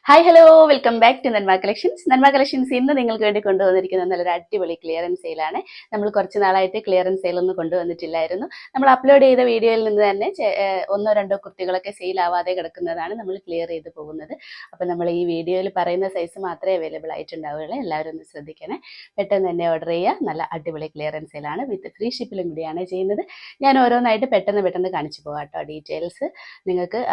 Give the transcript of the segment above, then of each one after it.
Hi hello welcome back to Nanma collections. Nanma collections ഇന്ന് നിങ്ങൾക്ക് വേണ്ടി കൊണ്ടുവന്നിരിക്കുന്ന നല്ലൊരു അടിപൊളി ക്ലിയറൻസ് സെയിലാണ്. നമ്മൾ കുറച്ച് നാളായിട്ട് ക്ലിയറൻസ് സെയിലൊന്നും കൊണ്ടുവന്നിട്ടില്ലായിരുന്നു. നമ്മൾ അപ്ലോഡ് ചെയ്ത വീഡിയോയിൽ നിന്ന് തന്നെ ഒന്നോ രണ്ടോ കുർത്തികളൊക്കെ സെയിൽ ആവാതെ കിടക്കുന്നതാണ് നമ്മൾ ക്ലിയർ ചെയ്ത് പോകുന്നത്. അപ്പോൾ നമ്മൾ ഈ വീഡിയോയിൽ പറയുന്ന സൈസ് മാത്രമേ അവൈലബിൾ ആയിട്ടുണ്ടാവുകയുള്ളൂ. എല്ലാവരും ഒന്ന് ശ്രദ്ധിക്കണേ. പെട്ടെന്ന് തന്നെ ഓർഡർ ചെയ്യുക. നല്ല അടിപൊളി ക്ലിയറൻസ് സെയിലാണ്, വിത്ത് ഫ്രീ ഷിപ്പിലും കൂടിയാണ് ചെയ്യുന്നത്. ഞാൻ ഓരോന്നായിട്ട് പെട്ടെന്ന് കാണിച്ചു പോകാം കേട്ടോ. ഡീറ്റെയിൽസ് നിങ്ങൾക്ക്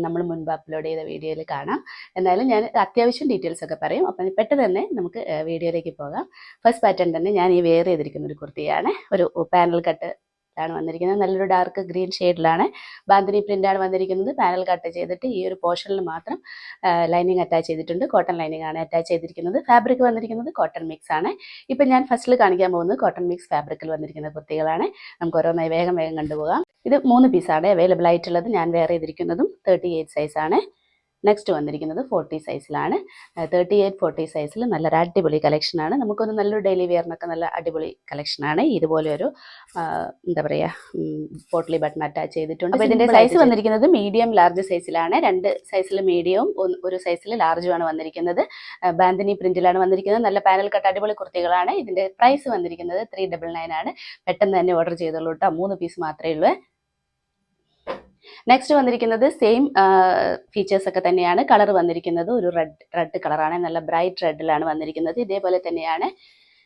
നമ്മൾ മുൻപ് അപ്ലോഡ് ചെയ്ത വീഡിയോയിൽ കാണാം. എന്നാലും ഞാൻ അത്യാവശ്യം ഡീറ്റെയിൽസ് ഒക്കെ പറയും. അപ്പം പെട്ടെന്ന് തന്നെ നമുക്ക് വീഡിയോയിലേക്ക് പോകാം. ഫസ്റ്റ് പാറ്റേൺ തന്നെ ഞാൻ ഈ വെയർ ചെയ്തിരിക്കുന്ന ഒരു കുർത്തിയാണ്. ഒരു പാനൽ കട്ട് ആണ് വന്നിരിക്കുന്നത്. നല്ലൊരു ഡാർക്ക് ഗ്രീൻ ഷെയ്ഡിലാണ് ബാന്തിനി പ്രിൻ്റാണ് വന്നിരിക്കുന്നത്. പാനൽ കട്ട് ചെയ്തിട്ട് ഈ ഒരു പോർഷനിൽ മാത്രം ലൈനിങ് അറ്റാച്ച് ചെയ്തിട്ടുണ്ട്. കോട്ടൺ ലൈനിങ് ആണ് അറ്റാച്ച് ചെയ്തിരിക്കുന്നത്. ഫാബ്രിക് വന്നിരിക്കുന്നത് കോട്ടൺ മിക്സ് ആണ്. ഇപ്പം ഞാൻ ഫസ്റ്റിൽ കാണിക്കാൻ പോകുന്നത് കോട്ടൺ മിക്സ് ഫാബ്രിക്കിൽ വന്നിരിക്കുന്ന കുർത്തികളാണ്. നമുക്ക് ഓരോന്നായി വേഗം കണ്ടുപോകാം. ഇത് 3 പീസാണ് അവൈലബിൾ ആയിട്ടുള്ളത്. ഞാൻ വെയർ ചെയ്തിരിക്കുന്നതും 38 സൈസാണ്. നെക്സ്റ്റ് വന്നിരിക്കുന്നത് 40 സൈസിലാണ്. 38, 40 സൈസിൽ നല്ലൊരു അടിപൊളി കളക്ഷനാണ്. നമുക്കൊരു നല്ലൊരു ഡെയിലി വെയറിനൊക്കെ നല്ല അടിപൊളി കളക്ഷനാണ്. ഇതുപോലെ ഒരു എന്താ പറയുക, പോട്ട്ലി ബട്ടൺ അറ്റാച്ച് ചെയ്തിട്ടുണ്ട്. അപ്പോൾ ഇതിൻ്റെ സൈസ് വന്നിരിക്കുന്നത് മീഡിയം ലാർജ് സൈസിലാണ്. 2 സൈസിൽ മീഡിയവും ഒരു സൈസിൽ ലാർജുമാണ് വന്നിരിക്കുന്നത്. ബാന്തിനി പ്രിന്റിലാണ് വന്നിരിക്കുന്നത്. നല്ല പാനൽ കട്ട് അടിപൊളി കുർത്തികളാണ്. ഇതിൻ്റെ പ്രൈസ് വന്നിരിക്കുന്നത് 399 ആണ്. പെട്ടെന്ന് തന്നെ ഓർഡർ ചെയ്തോളൂ കേട്ടോ. 3 പീസ് മാത്രമേ ഉള്ളൂ. നെക്സ്റ്റ് വന്നിരിക്കുന്നത് സെയിം ഫീച്ചേഴ്സ് ഒക്കെ തന്നെയാണ്. കളർ വന്നിരിക്കുന്നത് ഒരു റെഡ് കളറാണ്. നല്ല ബ്രൈറ്റ് റെഡിലാണ് വന്നിരിക്കുന്നത്. ഇതേപോലെ തന്നെയാണ്.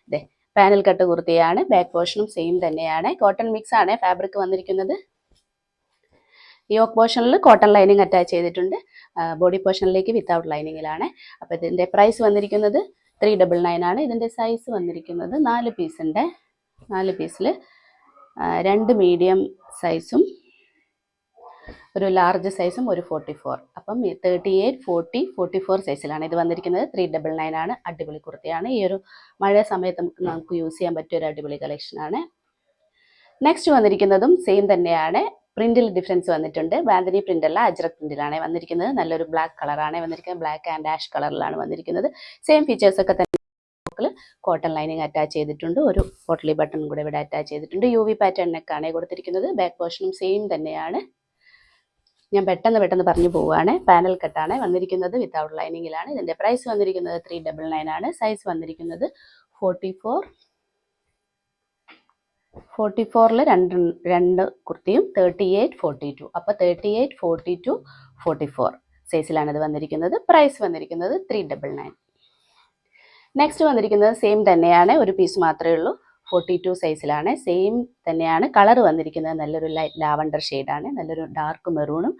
ഇതേ പാനൽ കട്ട് കുർത്തിയാണ്. ബാക്ക് പോർഷനും സെയിം തന്നെയാണ്. കോട്ടൺ മിക്സ് ആണ് ഫാബ്രിക് വന്നിരിക്കുന്നത്. യോക്ക് പോർഷനിൽ കോട്ടൺ ലൈനിങ് അറ്റാച്ച് ചെയ്തിട്ടുണ്ട്. ബോഡി പോർഷനിലേക്ക് വിത്തൗട്ട് ലൈനിങ്ങിലാണ്. അപ്പോൾ ഇതിൻ്റെ പ്രൈസ് വന്നിരിക്കുന്നത് 399 ആണ്. ഇതിൻ്റെ സൈസ് വന്നിരിക്കുന്നത് 4 പീസുണ്ട്. 4 പീസിൽ 2 മീഡിയം സൈസും ഒരു ലാർജ് സൈസും ഒരു 44. അപ്പം 38, 40, 44 സൈസിലാണ് ഇത് വന്നിരിക്കുന്നത്. 399 ആണ്. അടിപൊളി കുർത്തിയാണ്. ഈ ഒരു മഴ സമയത്ത് നമുക്ക് യൂസ് ചെയ്യാൻ പറ്റിയ ഒരു അടിപൊളി കളക്ഷനാണ്. നെക്സ്റ്റ് വന്നിരിക്കുന്നതും സെയിം തന്നെയാണ്. പ്രിന്റിൽ ഡിഫറൻസ് വന്നിട്ടുണ്ട്. ബാന്തിനി പ്രിന്റ് അല്ല, അജ്രക് പ്രിന്റിലാണ് വന്നിരിക്കുന്നത്. നല്ലൊരു ബ്ലാക്ക് കളറാണ് വന്നിരിക്കുന്നത്. ബ്ലാക്ക് ആൻഡ് ആഷ് കളറിലാണ് വന്നിരിക്കുന്നത്. സെയിം ഫീച്ചേഴ്സ് ഒക്കെ തന്നെ. കോട്ടൺ ലൈനിങ് അറ്റാച്ച് ചെയ്തിട്ടുണ്ട്. ഒരു പോട്ട്ലി ബട്ടൺ കൂടെ ഇവിടെ അറ്റാച്ച് ചെയ്തിട്ടുണ്ട്. UV പാറ്റേൺ നെക്കാണ് കൊടുത്തിരിക്കുന്നത്. ബാക്ക് പോർഷനും സെയിം തന്നെയാണ്. ഞാൻ പെട്ടെന്ന് പറഞ്ഞു പോവുകയാണ്. പാനൽ കട്ടാണ് വന്നിരിക്കുന്നത്. വിത്തൗട്ട് ലൈനിങ്ങിലാണ്. ഇതിൻ്റെ പ്രൈസ് വന്നിരിക്കുന്നത് 399 ആണ്. സൈസ് വന്നിരിക്കുന്നത് 44. 44ൽ രണ്ട് കുർത്തിയും 38, 42. അപ്പോൾ 38, 42, 44 സൈസിലാണ് ഇത് വന്നിരിക്കുന്നത്. പ്രൈസ് വന്നിരിക്കുന്നത് 399. നെക്സ്റ്റ് വന്നിരിക്കുന്നത് സെയിം തന്നെയാണ്. ഒരു പീസ് മാത്രമേ ഉള്ളൂ. 42 സൈസിലാണ്. സെയിം തന്നെയാണ്. കളർ വന്നിരിക്കുന്നത് നല്ലൊരു ലാവണ്ടർ ഷെയ്ഡാണ്. നല്ലൊരു ഡാർക്ക് മെറൂണും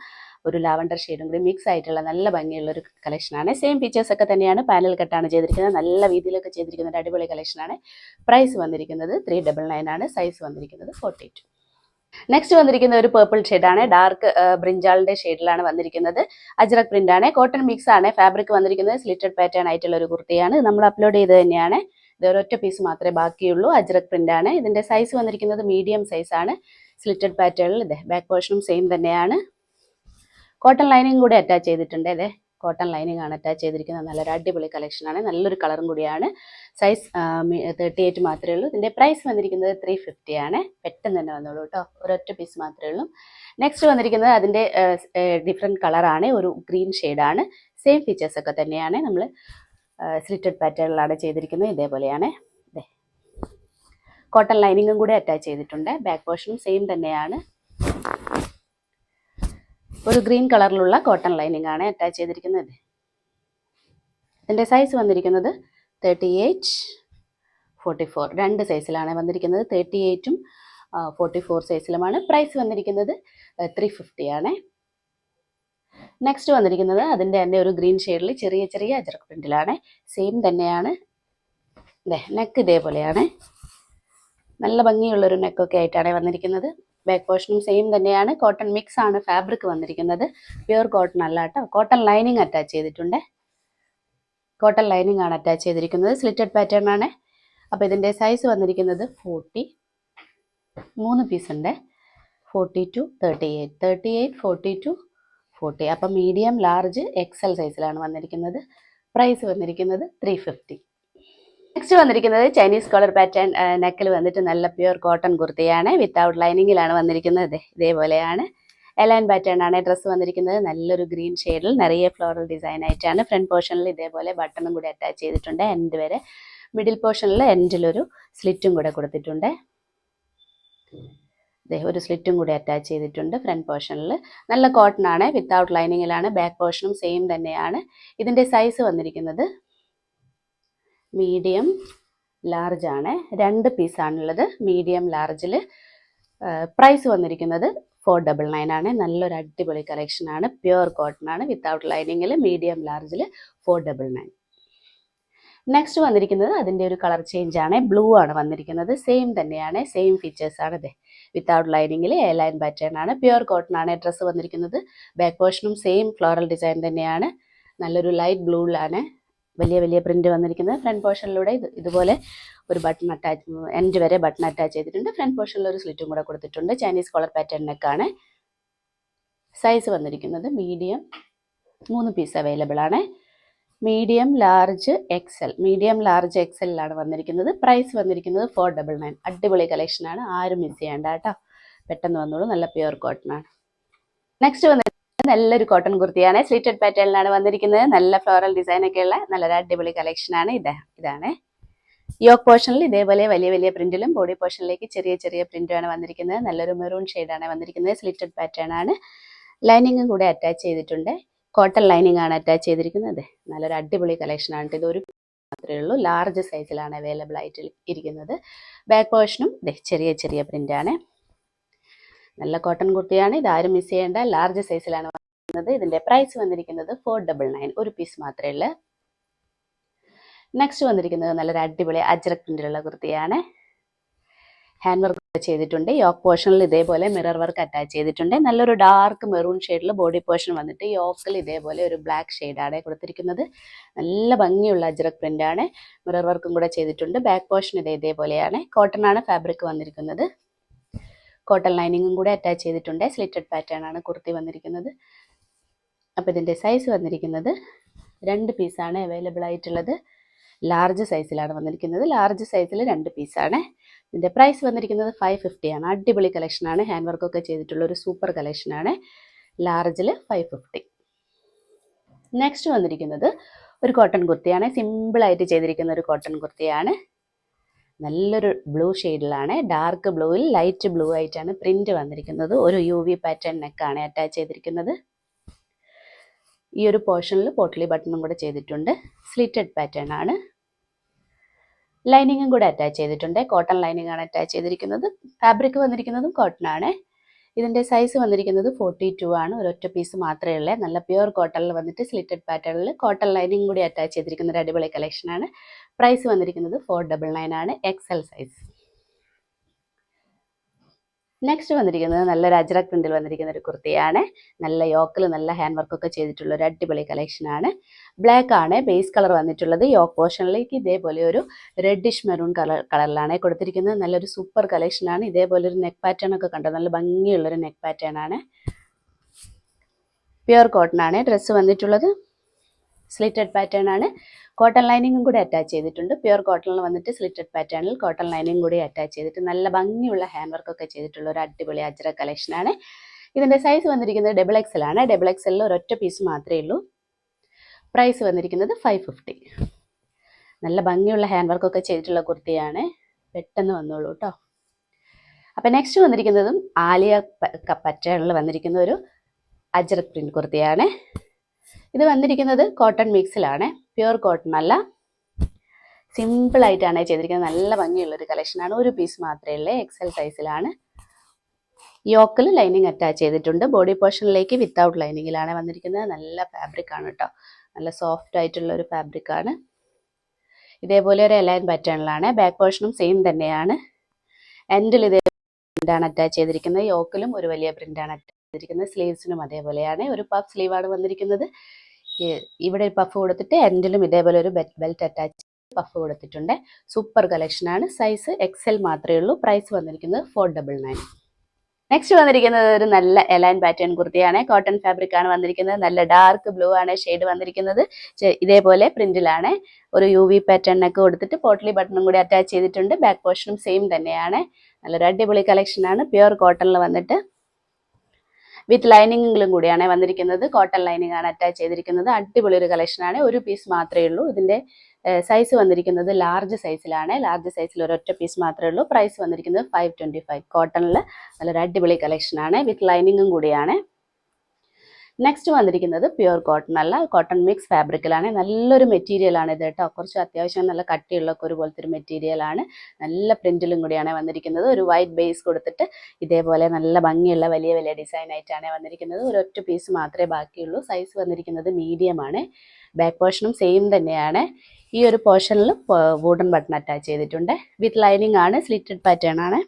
ഒരു ലാവണ്ടർ ഷെയ്ഡും കൂടി മിക്സ് ആയിട്ടുള്ള നല്ല ഭംഗിയുള്ളൊരു കളക്ഷനാണ്. സെയിം ഫീച്ചേഴ്സ് ഒക്കെ തന്നെയാണ്. പാനൽ കട്ടാണ് ചെയ്തിരിക്കുന്നത്. നല്ല രീതിയിലൊക്കെ ചെയ്തിരിക്കുന്ന ഒരു അടിപൊളി കളക്ഷനാണ്. പ്രൈസ് വന്നിരിക്കുന്നത് 399 ആണ്. സൈസ് വന്നിരിക്കുന്നത് 42. നെക്സ്റ്റ് വന്നിരിക്കുന്ന ഒരു പേർപ്പിൾ ഷെയ്ഡാണ്. ഡാർക്ക് ബ്രിഞ്ചാളിന്റെ ഷെയ്ഡിലാണ് വന്നിരിക്കുന്നത്. അജ്രക് പ്രിന്റ് ആണ്. കോട്ടൺ മിക്സ് ആണ്. ഫാബ്രിക് വന്നിരിക്കുന്നത് സ്ലിറ്റഡ് പാറ്റേൺ ആയിട്ടുള്ള ഒരു കുർത്തിയാണ്. നമ്മൾ അപ്ലോഡ് ചെയ്ത് തന്നെയാണ്. ഇത് ഒരൊറ്റ പീസ് മാത്രമേ ബാക്കിയുള്ളൂ. അജ്രക് പ്രിന്റ് ആണ്. ഇതിന്റെ സൈസ് വന്നിരിക്കുന്നത് മീഡിയം സൈസ് ആണ്. സ്ലിറ്റഡ് പാറ്റേണിൽ ഇതേ ബാക്ക് പോർഷനും സെയിം തന്നെയാണ്. കോട്ടൺ ലൈനിങ് കൂടി അറ്റാച്ച് ചെയ്തിട്ടുണ്ട്. അതെ കോട്ടൺ ലൈനിങ് ആണ് അറ്റാച്ച് ചെയ്തിരിക്കുന്നത്. നല്ലൊരു അടിപൊളി കളക്ഷനാണ്. നല്ലൊരു കളറും കൂടിയാണ്. സൈസ് 38 മാത്രമേ ഉള്ളൂ. ഇതിൻ്റെ പ്രൈസ് വന്നിരിക്കുന്നത് 350 ആണ്. പെട്ടെന്ന് തന്നെ വന്നോളൂ കേട്ടോ. ഒരൊറ്റ പീസ് മാത്രമേ ഉള്ളൂ. നെക്സ്റ്റ് വന്നിരിക്കുന്നത് അതിൻ്റെ ഡിഫറെൻറ്റ് കളറാണ്. ഒരു ഗ്രീൻ ഷെയ്ഡാണ്. സെയിം ഫീച്ചേഴ്സ് ഒക്കെ തന്നെയാണ്. നമ്മൾ സ്ലിറ്റഡ് പാറ്റേണിലാണ് ചെയ്തിരിക്കുന്നത്. ഇതേപോലെയാണ്. ഇതേ കോട്ടൺ ലൈനിങ്ങും കൂടി അറ്റാച്ച് ചെയ്തിട്ടുണ്ട്. ബാക്ക് പോർഷനും സെയിം തന്നെയാണ്. ഒരു ഗ്രീൻ കളറിലുള്ള കോട്ടൺ ലൈനിങ് ആണ് അറ്റാച്ച് ചെയ്തിരിക്കുന്നത്. ഇതിൻ്റെ സൈസ് വന്നിരിക്കുന്നത് 38, 44 രണ്ട് സൈസിലാണ് വന്നിരിക്കുന്നത്. 38ഉം 44 സൈസിലുമാണ്. പ്രൈസ് വന്നിരിക്കുന്നത് 350 ആണ്. നെക്സ്റ്റ് വന്നിരിക്കുന്നത് അതിൻ്റെ തന്നെ ഒരു ഗ്രീൻ ഷെയ്ഡിൽ ചെറിയ അജ്രക് പ്രിന്റിലാണ്. സെയിം തന്നെയാണ്. നെക്ക് ഇതേപോലെയാണ്. നല്ല ഭംഗിയുള്ളൊരു നെക്കൊക്കെ ആയിട്ടാണ് വന്നിരിക്കുന്നത്. ബാക്ക് പോർഷനും സെയിം തന്നെയാണ്. കോട്ടൺ മിക്സ് ആണ് ഫാബ്രിക് വന്നിരിക്കുന്നത്. പ്യുർ കോട്ടൺ അല്ല കേട്ടോ. കോട്ടൺ ലൈനിങ് അറ്റാച്ച് ചെയ്തിട്ടുണ്ട്. കോട്ടൺ ലൈനിങ് ആണ് അറ്റാച്ച് ചെയ്തിരിക്കുന്നത്. സ്ലിറ്റഡ് പാറ്റേൺ ആണ്. അപ്പോൾ ഇതിൻ്റെ സൈസ് വന്നിരിക്കുന്നത് 40. 3 പീസ് ഉണ്ട്. 42, 38, 38, 42, 40. അപ്പം മീഡിയം, ലാർജ്, XL സൈസിലാണ് വന്നിരിക്കുന്നത്. പ്രൈസ് വന്നിരിക്കുന്നത് 350. നെക്സ്റ്റ് വന്നിരിക്കുന്നത് ചൈനീസ് കോളർ പാറ്റേൺ നെക്കിൽ വന്നിട്ട് നല്ല പ്യുർ കോട്ടൺ കുർത്തിയാണ്. വിത്തൗട്ട് ലൈനിങ്ങിലാണ് വന്നിരിക്കുന്നത്. ഇതേപോലെയാണ്. എലൈൻ പാറ്റേൺ ആണ് ഡ്രസ്സ് വന്നിരിക്കുന്നത്. നല്ലൊരു ഗ്രീൻ ഷെയ്ഡിൽ നിറയെ ഫ്ലോറൽ ഡിസൈൻ ആയിട്ടാണ്. ഫ്രണ്ട് പോർഷനിൽ ഇതേപോലെ ബട്ടണും കൂടി അറ്റാച്ച് ചെയ്തിട്ടുണ്ട് എൻഡ് വരെ. മിഡിൽ പോർഷനിൽ എൻഡിലൊരു സ്ലിറ്റും കൂടെ കൊടുത്തിട്ടുണ്ട്. ഒരു സ്ലിറ്റും കൂടി അറ്റാച്ച് ചെയ്തിട്ടുണ്ട് ഫ്രണ്ട് പോർഷനിൽ. നല്ല കോട്ടൺ ആണ്, വിത്തൗട്ട് ലൈനിങ്ങിലാണ്. ബാക്ക് പോർഷനും സെയിം തന്നെയാണ്. ഇതിൻ്റെ സൈസ് വന്നിരിക്കുന്നത് മീഡിയം ലാർജ് ആണ്. 2 പീസാണുള്ളത് മീഡിയം ലാർജിൽ. പ്രൈസ് വന്നിരിക്കുന്നത് 499 ആണ്. നല്ലൊരു അടിപൊളി കളക്ഷൻ ആണ്. പ്യുവർ കോട്ടൺ ആണ്, വിത്തൗട്ട് ലൈനിങ്ങിൽ, മീഡിയം ലാർജിൽ 499. നെക്സ്റ്റ് വന്നിരിക്കുന്നത് അതിൻ്റെ ഒരു കളർ ചേഞ്ച് ആണ്. ബ്ലൂ ആണ് വന്നിരിക്കുന്നത്. സെയിം തന്നെയാണ്, സെയിം ഫീച്ചേഴ്സ് ആണ്. വിത്തൗട്ട് ലൈനിങ്ങിൽ എ ലൈൻ പാറ്റേൺ ആണ്. പ്യുവർ കോട്ടൺ ആണ് ഡ്രസ്സ് വന്നിരിക്കുന്നത്. ബാക്ക് പോർഷനും സെയിം ഫ്ലോറൽ ഡിസൈൻ തന്നെയാണ്. നല്ലൊരു ലൈറ്റ് ബ്ലൂവിലാണ് വലിയ വലിയ പ്രിന്റ് വന്നിരിക്കുന്നത്. ഫ്രണ്ട് പോർഷനിലൂടെ ഇതുപോലെ ഒരു ബട്ടൺ അറ്റാച്ച്, എൻഡ് വരെ ബട്ടൺ അറ്റാച്ച് ചെയ്തിട്ടുണ്ട്. ഫ്രണ്ട് പോർഷനിൽ ഒരു സ്ലിറ്റും കൂടെ കൊടുത്തിട്ടുണ്ട്. ചൈനീസ് കോളർ പാറ്റേൺ നെക്കാണ്. സൈസ് വന്നിരിക്കുന്നത് മീഡിയം, 3 പീസ് അവൈലബിൾ ആണ്. Medium large XL, medium large എക്സലിലാണ് വന്നിരിക്കുന്നത്. പ്രൈസ് വന്നിരിക്കുന്നത് 499. അടിപൊളി കളക്ഷൻ ആണ്, ആരും മിസ് ചെയ്യേണ്ട കേട്ടോ. പെട്ടെന്ന് വന്നോളൂ. നല്ല പ്യുവർ കോട്ടൺ ആണ്. നെക്സ്റ്റ് വന്നിരിക്കുന്നത് നല്ലൊരു കോട്ടൺ കുർത്തിയാണ്. സ്ലിറ്റഡ് പാറ്റേണിലാണ് വന്നിരിക്കുന്നത്. നല്ല ഫ്ലോറൽ ഡിസൈൻ ഒക്കെ ഉള്ള നല്ലൊരു അടിപൊളി കളക്ഷൻ ആണ്. ഇതാണ് യോക്ക് പോർഷനിൽ ഇതേപോലെ വലിയ വലിയ പ്രിന്റിലും ബോഡി പോർഷനിലേക്ക് ചെറിയ ചെറിയ പ്രിന്റുമാണ് വന്നിരിക്കുന്നത്. നല്ലൊരു മെറൂൺ ഷെയ്ഡാണ് വന്നിരിക്കുന്നത്. സ്ലിറ്റഡ് പാറ്റേൺ ആണ്. ലൈനിങ്ങും കൂടെ അറ്റാച്ച് ചെയ്തിട്ടുണ്ട്. കോട്ടൺ ലൈനിങ് ആണ് അറ്റാച്ച് ചെയ്തിരിക്കുന്നത്. നല്ലൊരു അടിപൊളി കളക്ഷൻ ആണ്. ഇതൊരു മാത്രമേ ഉള്ളൂ. ലാർജ് സൈസിലാണ് അവൈലബിൾ ആയിട്ട് ഇരിക്കുന്നത്. ബാക്ക് പോർഷനും ചെറിയ ചെറിയ പ്രിന്റ് ആണ്. നല്ല കോട്ടൺ കുർത്തിയാണ്. ഇതാരും മിസ് ചെയ്യേണ്ട. ലാർജ് സൈസിലാണ് വന്നിരിക്കുന്നത്. ഇതിന്റെ പ്രൈസ് വന്നിരിക്കുന്നത് 499. ഒരു പീസ് മാത്രമേ ഉള്ളൂ. നെക്സ്റ്റ് വന്നിരിക്കുന്നത് നല്ലൊരു അടിപൊളി അജ്രക് പ്രിന്റിലുള്ള കുർത്തിയാണ്. ഹാൻഡ് വർക്ക് ചെയ്തിട്ടുണ്ട്. യോക്ക് പോർഷനിൽ ഇതേപോലെ മിറർ വർക്ക് അറ്റാച്ച് ചെയ്തിട്ടുണ്ട്. നല്ലൊരു ഡാർക്ക് മെറൂൺ ഷെയ്ഡിൽ ബോഡി പോർഷൻ വന്നിട്ട് യോക്കിൽ ഇതേപോലെ ഒരു ബ്ലാക്ക് ഷെയ്ഡാണ് കൊടുത്തിരിക്കുന്നത്. നല്ല ഭംഗിയുള്ള അജ്രക് പ്രിന്റ് ആണ്. മിറർ വർക്കും കൂടെ ചെയ്തിട്ടുണ്ട്. ബാക്ക് പോർഷൻ ഇതേപോലെയാണ്. കോട്ടൺ ആണ് ഫാബ്രിക് വന്നിരിക്കുന്നത്. കോട്ടൺ ലൈനിങ്ങും കൂടെ അറ്റാച്ച് ചെയ്തിട്ടുണ്ട്. സ്ലിറ്റഡ് പാറ്റേൺ ആണ് കുർത്തി വന്നിരിക്കുന്നത്. അപ്പോൾ ഇതിൻ്റെ സൈസ് വന്നിരിക്കുന്നത് 2 പീസാണ് അവൈലബിൾ ആയിട്ടുള്ളത്. ലാർജ് സൈസിലാണ് വന്നിരിക്കുന്നത്. ലാർജ് സൈസിൽ 2 പീസാണ്. ഇതിൻ്റെ പ്രൈസ് വന്നിരിക്കുന്നത് 550 ആണ്. അടിപൊളി കളക്ഷനാണ്. ഹാൻഡ് വർക്കൊക്കെ ചെയ്തിട്ടുള്ള ഒരു സൂപ്പർ കളക്ഷനാണ്. ലാർജിൽ 550. നെക്സ്റ്റ് വന്നിരിക്കുന്നത് ഒരു കോട്ടൺ കുർത്തിയാണ്. സിമ്പിളായിട്ട് ചെയ്തിരിക്കുന്ന ഒരു കോട്ടൺ കുർത്തിയാണ്. നല്ലൊരു ബ്ലൂ ഷെയ്ഡിലാണ്. ഡാർക്ക് ബ്ലൂവിൽ ലൈറ്റ് ബ്ലൂ ആയിട്ടാണ് പ്രിന്റ് വന്നിരിക്കുന്നത്. ഒരു UV പാറ്റേൺ നെക്കാണ് അറ്റാച്ച് ചെയ്തിരിക്കുന്നത്. ഈ ഒരു പോർഷനിൽ പോട്ട്ലി ബട്ടണും കൂടെ ചെയ്തിട്ടുണ്ട്. സ്ലിറ്റഡ് പാറ്റേൺ ആണ്. ലൈനിങ്ങും കൂടെ അറ്റാച്ച് ചെയ്തിട്ടുണ്ട്. കോട്ടൺ ലൈനിങ് ആണ് അറ്റാച്ച് ചെയ്തിരിക്കുന്നത്. ഫാബ്രിക് വന്നിരിക്കുന്നതും കോട്ടൺ ആണ്. ഇതിൻ്റെ സൈസ് വന്നിരിക്കുന്നത് 42 ആണ്. ഒരൊറ്റ പീസ് മാത്രമേ ഉള്ളൂ. നല്ല പ്യുവർ കോട്ടണിൽ വന്നിട്ട് സ്ലിറ്റഡ് പാറ്റേണിൽ കോട്ടൺ ലൈനിങ് കൂടി അറ്റാച്ച് ചെയ്തിരിക്കുന്ന ഒരു അടിപൊളി കളക്ഷനാണ്. പ്രൈസ് വന്നിരിക്കുന്നത് 499 ആണ്. XL size. നെക്സ്റ്റ് വന്നിരിക്കുന്നത് നല്ലൊരു അജ്രക് പ്രിന്റിൽ വന്നിരിക്കുന്ന ഒരു കുർത്തിയാണ്. നല്ല യോക്കിൽ നല്ല ഹാൻഡ് വർക്കൊക്കെ ചെയ്തിട്ടുള്ള ഒരു അടിപൊളി കളക്ഷനാണ്. ബ്ലാക്ക് ആണ് ബേസ് കളർ വന്നിട്ടുള്ളത്. യോക്ക് പോർഷനിലേക്ക് ഇതേപോലെ ഒരു റെഡിഷ് മെറൂൺ കളറിലാണ് കൊടുത്തിരിക്കുന്നത്. നല്ലൊരു സൂപ്പർ കളക്ഷനാണ്. ഇതേപോലെ ഒരു നെക്ക് പാറ്റേൺ ഒക്കെ കണ്ടോ, നല്ല ഭംഗിയുള്ളൊരു നെക്ക് പാറ്റേൺ ആണ്. പ്യുവർ കോട്ടൺ ആണ് ഡ്രസ്സ് വന്നിട്ടുള്ളത്. സ്ലിറ്റഡ് പാറ്റേൺ ആണ്. കോട്ടൺ ലൈനിങ്ങും കൂടി അറ്റാച്ച് ചെയ്തിട്ടുണ്ട്. പ്യുവർ കോട്ടണിൽ വന്നിട്ട് സ്ലിറ്റഡ് പാറ്റേണിൽ കോട്ടൺ ലൈനിങ് കൂടി അറ്റാച്ച് ചെയ്തിട്ട് നല്ല ഭംഗിയുള്ള ഹാൻഡ് വർക്കൊക്കെ ചെയ്തിട്ടുള്ള ഒരു അടിപൊളി അജ്രക് കളക്ഷനാണ്. ഇതിൻ്റെ സൈസ് വന്നിരിക്കുന്നത് XXL ആണ്. XXL ഒരൊറ്റ പീസ് മാത്രമേ ഉള്ളൂ. പ്രൈസ് വന്നിരിക്കുന്നത് 550. നല്ല ഭംഗിയുള്ള ഹാൻഡ് വർക്കൊക്കെ ചെയ്തിട്ടുള്ള കുർത്തിയാണ്. പെട്ടെന്ന് വന്നോളൂ കേട്ടോ. അപ്പം നെക്സ്റ്റ് വന്നിരിക്കുന്നതും ആലിയ പാറ്റേണിൽ വന്നിരിക്കുന്ന ഒരു അജ്രക് പ്രിന്റ് കുർത്തിയാണ്. ഇത് വന്നിരിക്കുന്നത് കോട്ടൺ മിക്സിലാണ്. പ്യുവർ കോട്ടൺ അല്ല. സിമ്പിളായിട്ടാണ് ചെയ്തിരിക്കുന്നത്. നല്ല ഭംഗിയുള്ളൊരു കളക്ഷനാണ്. ഒരു പീസ് മാത്രമേ ഉള്ളൂ. XL സൈസിലാണ്. യോക്കിൽ ലൈനിങ് അറ്റാച്ച് ചെയ്തിട്ടുണ്ട്. ബോഡി പോർഷനിലേക്ക് വിത്തൗട്ട് ലൈനിങ്ങിലാണ് വന്നിരിക്കുന്നത്. നല്ല ഫാബ്രിക് ആണ് കേട്ടോ. നല്ല സോഫ്റ്റ് ആയിട്ടുള്ള ഒരു ഫാബ്രിക് ആണ്. ഇതേപോലെ ഒരു എലൈൻ പാറ്റേണിലാണ്. ബാക്ക് പോർഷനും സെയിം തന്നെയാണ്. എൻഡിൽ ഇതേ പ്രിന്റാണ് അറ്റാച്ച് ചെയ്തിരിക്കുന്നത്. യോക്കിലും ഒരു വലിയ പ്രിന്റാണ് അറ്റാച്ച് ചെയ്തിരിക്കുന്നത്. സ്ലീവ്സിനും അതേപോലെയാണ്. ഒരു പഫ് സ്ലീവാണ് വന്നിരിക്കുന്നത്. ഇവിടെ ഒരു പഫ് കൊടുത്തിട്ട് എൻഡിലും ഇതേപോലെ ഒരു ബെൽറ്റ് അറ്റാച്ച് പഫ് കൊടുത്തിട്ടുണ്ട്. സൂപ്പർ കളക്ഷനാണ്. സൈസ് XL മാത്രമേ ഉള്ളൂ. പ്രൈസ് വന്നിരിക്കുന്നത് 499. നെക്സ്റ്റ് വന്നിരിക്കുന്നത് ഒരു നല്ല എലൈൻ പാറ്റേൺ കുർത്തിയാണ്. കോട്ടൺ ഫാബ്രിക് ആണ് വന്നിരിക്കുന്നത്. നല്ല ഡാർക്ക് ബ്ലൂ ആണ് ഷെയ്ഡ് വന്നിരിക്കുന്നത്. ഇതേപോലെ പ്രിന്റിലാണ്. ഒരു UV പാറ്റേൺ ഒക്കെ കൊടുത്തിട്ട് പോട്ട്ലി ബട്ടണും കൂടി അറ്റാച്ച് ചെയ്തിട്ടുണ്ട്. ബാക്ക് പോർഷനും സെയിം തന്നെയാണ്. നല്ലൊരു അടിപൊളി കളക്ഷനാണ്. പ്യുവർ കോട്ടണിൽ വന്നിട്ട് വിത്ത് ലൈനിങ്ങും കൂടിയാണ് വന്നിരിക്കുന്നത്. കോട്ടൺ ലൈനിങ് ആണ് അറ്റാച്ച് ചെയ്തിരിക്കുന്നത്. അടിപൊളി ഒരു കളക്ഷനാണ്. ഒരു പീസ് മാത്രമേ ഉള്ളൂ. ഇതിന്റെ സൈസ് വന്നിരിക്കുന്നത് ലാർജ് സൈസിലാണ്. ലാർജ് സൈസിൽ ഒരൊറ്റ പീസ് മാത്രമേ ഉള്ളൂ. പ്രൈസ് വന്നിരിക്കുന്നത് 525. കോട്ടണിൽ നല്ലൊരു അടിപൊളി കളക്ഷനാണ്. വിത്ത് ലൈനിങ്ങും കൂടിയാണ്. നെക്സ്റ്റ് വന്നിരിക്കുന്നത് പ്യുവർ കോട്ടൺ അല്ല, കോട്ടൺ മിക്സ് ഫാബ്രിക്കിലാണ്. നല്ലൊരു മെറ്റീരിയൽ ആണ് ഇത് കേട്ടോ. കുറച്ച് അത്യാവശ്യം നല്ല കട്ടിയുള്ള ഒരു പോലത്തെ ഒരു മെറ്റീരിയൽ ആണ്. നല്ല പ്രിന്റിലും കൂടിയാണ് വന്നിരിക്കുന്നത്. ഒരു വൈറ്റ് ബേസ് കൊടുത്തിട്ട് ഇതേപോലെ നല്ല ഭംഗിയുള്ള വലിയ വലിയ ഡിസൈൻ ആയിട്ടാണ് വന്നിരിക്കുന്നത്. ഒരു ഒറ്റ പീസ് മാത്രമേ ബാക്കിയുള്ളൂ. സൈസ് വന്നിരിക്കുന്നത് മീഡിയം ആണ്. ബാക്ക് പോർഷനും സെയിം തന്നെയാണ്. ഈ ഒരു പോർഷനിൽ വുഡൻ ബട്ടൺ അറ്റാച്ച് ചെയ്തിട്ടുണ്ട്. വിത്ത് ലൈനിങ് ആണ്. സ്ലിറ്റഡ് പാറ്റേൺ ആണ്.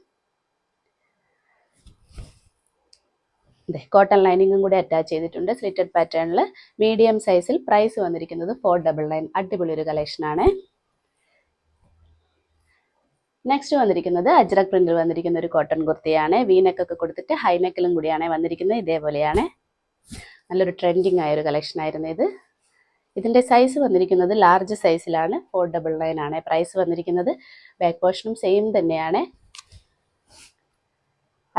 കോട്ടൺ ലൈനിങ്ങും കൂടി അറ്റാച്ച് ചെയ്തിട്ടുണ്ട്. സ്ലിറ്റഡ് പാറ്റേണിൽ മീഡിയം സൈസിൽ. പ്രൈസ് വന്നിരിക്കുന്നത് 499. അടിപൊളി ഒരു കളക്ഷനാണ്. നെക്സ്റ്റ് വന്നിരിക്കുന്നത് അജ്രക് പ്രിന്റിൽ വന്നിരിക്കുന്ന ഒരു കോട്ടൺ കുർത്തിയാണ്. വീനെക്കൊക്കെ കൊടുത്തിട്ട് ഹൈനെക്കിലും കൂടിയാണ് വന്നിരിക്കുന്നത്. ഇതേപോലെയാണ്. നല്ലൊരു ട്രെൻഡിങ് ആയ ഒരു കളക്ഷൻ ആയിരുന്നു ഇത്. ഇതിന്റെ സൈസ് വന്നിരിക്കുന്നത് ലാർജ് സൈസിലാണ്. 499 ആണ് പ്രൈസ് വന്നിരിക്കുന്നത്. ബാക്ക് പോർഷനും സെയിം തന്നെയാണ്.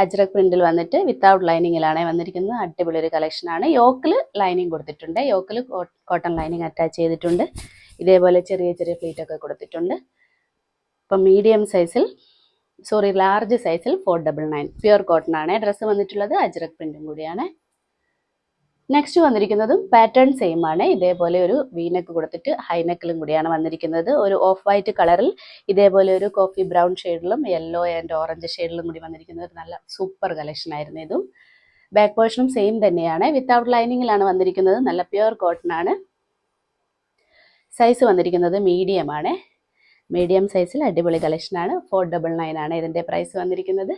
അജ്രക് പ്രിന്റിൽ വന്നിട്ട് വിത്തൗട്ട് ലൈനിങ്ങിലാണ് വന്നിരിക്കുന്നത്. അടിപൊളി ഒരു കളക്ഷനാണ്. യോക്കിൽ ലൈനിങ് കൊടുത്തിട്ടുണ്ട്. യോക്കിൽ കോട്ടൺ ലൈനിങ് അറ്റാച്ച് ചെയ്തിട്ടുണ്ട്. ഇതേപോലെ ചെറിയ ചെറിയ പ്ലീറ്റ് ഒക്കെ കൊടുത്തിട്ടുണ്ട്. അപ്പം മീഡിയം സൈസിൽ ലാർജ് സൈസിൽ 499. പ്യുവർ കോട്ടൺ ആണ് ഡ്രസ്സ് വന്നിട്ടുള്ളത്. അജ്രക് പ്രിന്റും കൂടിയാണ്. നെക്സ്റ്റ് വന്നിരിക്കുന്നതും പാറ്റേൺ സെയിം ആണ്. ഇതേപോലെ ഒരു വീനെക്ക് കൊടുത്തിട്ട് ഹൈനെക്കിലും കൂടിയാണ് വന്നിരിക്കുന്നത്. ഒരു ഓഫ് വൈറ്റ് കളറിൽ ഇതേപോലെ ഒരു കോഫി ബ്രൗൺ ഷെയ്ഡിലും യെല്ലോ ആൻഡ് ഓറഞ്ച് ഷെയ്ഡിലും കൂടി വന്നിരിക്കുന്ന ഒരു നല്ല സൂപ്പർ കളക്ഷൻ ആയിരുന്നു ഇതും. ബാക്ക് പോർഷനും സെയിം തന്നെയാണ്. വിത്തൗട്ട് ലൈനിങ്ങിലാണ് വന്നിരിക്കുന്നത്. നല്ല പ്യുവർ കോട്ടൺ ആണ്. സൈസ് വന്നിരിക്കുന്നത് മീഡിയം ആണ്. മീഡിയം സൈസിൽ അടിപൊളി കളക്ഷനാണ്. 499 ആണ് ഇതിന്റെ പ്രൈസ് വന്നിരിക്കുന്നത്.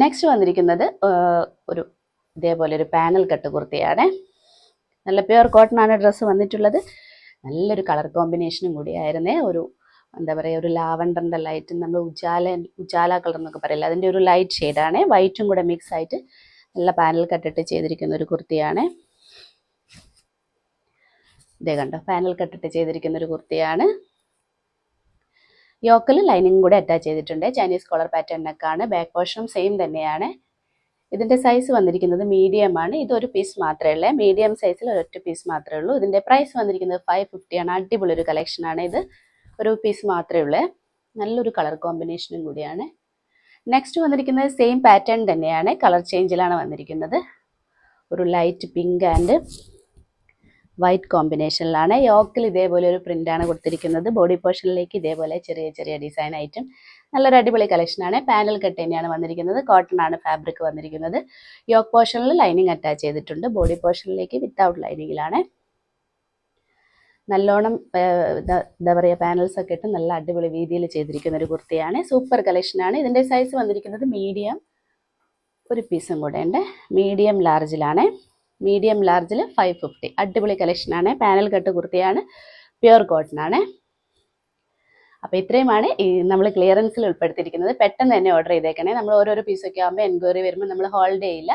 നെക്സ്റ്റ് വന്നിരിക്കുന്നത് ഒരു ഇതേപോലെ ഒരു പാനൽ കട്ട് കുർത്തിയാണ്. നല്ല പ്യുവർ കോട്ടൺ ആണ് ഡ്രസ്സ് വന്നിട്ടുള്ളത്. നല്ലൊരു കളർ കോമ്പിനേഷനും കൂടിയായിരുന്നേ. ഒരു എന്താ പറയുക, ഒരു ലാവണ്ടറിൻ്റെ ലൈറ്റ്, നമ്മൾ ഉജാല കളർ എന്നൊക്കെ പറയില്ല, അതിൻ്റെ ഒരു ലൈറ്റ് ഷെയ്ഡാണ്. വൈറ്റും കൂടെ മിക്സ് ആയിട്ട് നല്ല പാനൽ കട്ടിട്ട് ചെയ്തിരിക്കുന്ന ഒരു കുർത്തിയാണ്. ഇതേ കണ്ടോ, പാനൽ കട്ടിട്ട് ചെയ്തിരിക്കുന്ന ഒരു കുർത്തിയാണ്. യോക്കിൽ ലൈനിങ് കൂടെ അറ്റാച്ച് ചെയ്തിട്ടുണ്ട്. ചൈനീസ് കോളർ പാറ്റേൺ നെക്കാണ്. ബാക്ക് പോർഷനും സെയിം തന്നെയാണ്. ഇതിന്റെ സൈസ് വന്നിരിക്കുന്നത് മീഡിയം ആണ്. ഇതൊരു പീസ് മാത്രമേ ഉള്ളൂ. മീഡിയം സൈസിൽ ഒരൊറ്റ പീസ് മാത്രമേ ഉള്ളൂ. ഇതിന്റെ പ്രൈസ് വന്നിരിക്കുന്നത് 550 ആണ്. അടിപൊളി ഒരു കളക്ഷൻ ആണ് ഇത്. ഒരു പീസ് മാത്രമേ ഉള്ളൂ. നല്ലൊരു കളർ കോമ്പിനേഷനും കൂടിയാണ്. നെക്സ്റ്റ് വന്നിരിക്കുന്നത് സെയിം പാറ്റേൺ തന്നെയാണ്. കളർ ചേഞ്ചിലാണ് വന്നിരിക്കുന്നത്. ഒരു ലൈറ്റ് പിങ്ക് ആൻഡ് വൈറ്റ് കോമ്പിനേഷനിലാണ്. യോക്കിൽ ഇതേപോലെ ഒരു പ്രിന്റാണ് കൊടുത്തിരിക്കുന്നത്. ബോഡി പോർഷനിലേക്ക് ഇതേപോലെ ചെറിയ ചെറിയ ഡിസൈൻ ആയിട്ടും നല്ലൊരു അടിപൊളി കളക്ഷനാണ്. പാനൽ കട്ട് തന്നെയാണ് വന്നിരിക്കുന്നത്. കോട്ടൺ ആണ് ഫാബ്രിക് വന്നിരിക്കുന്നത്. യോക്ക് പോർഷനിൽ ലൈനിങ് അറ്റാച്ച് ചെയ്തിട്ടുണ്ട്. ബോഡി പോർഷനിലേക്ക് വിത്തൗട്ട് ലൈനിങ്ങിലാണ്. നല്ലോണം എന്താ പറയുക, പാനൽസ് ഒക്കെ ഇട്ട് നല്ല അടിപൊളി രീതിയിൽ ചെയ്തിരിക്കുന്ന ഒരു കുർത്തിയാണ്. സൂപ്പർ കളക്ഷനാണ്. ഇതിൻ്റെ സൈസ് വന്നിരിക്കുന്നത് മീഡിയം. ഒരു പീസും കൂടെ ഉണ്ട്. മീഡിയം ലാർജിലാണ്. മീഡിയം ലാർജിൽ 550. അടിപൊളി കളക്ഷനാണ്. പാനൽ കട്ട് കുർത്തിയാണ്. പ്യുവർ കോട്ടൺ ആണ്. അപ്പോൾ ഇത്രയുമാണ് നമ്മൾ ക്ലിയറൻസിൽ ഉൾപ്പെടുത്തിയിരിക്കുന്നത്. പെട്ടെന്ന് തന്നെ ഓർഡർ ചെയ്തേക്കണേ. നമ്മൾ ഓരോരോ പീസൊക്കെ ആകുമ്പോൾ എൻക്വയറി വരുമ്പോൾ നമ്മൾ ഹോൾഡ് ചെയ്യില്ല.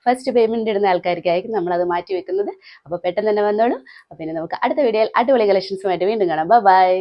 ഫസ്റ്റ് പേയ്മെൻറ്റ് ഇടുന്ന ആൾക്കാർക്കായിരിക്കും നമ്മളത് മാറ്റി വെക്കുന്നത്. അപ്പോൾ പെട്ടെന്ന് തന്നെ വന്നോളൂ. അപ്പോൾ ഇനി നമുക്ക് അടുത്ത വീഡിയോയിൽ അടിപൊളി കളക്ഷൻസുമായിട്ട് വീണ്ടും കാണാം. ബൈ.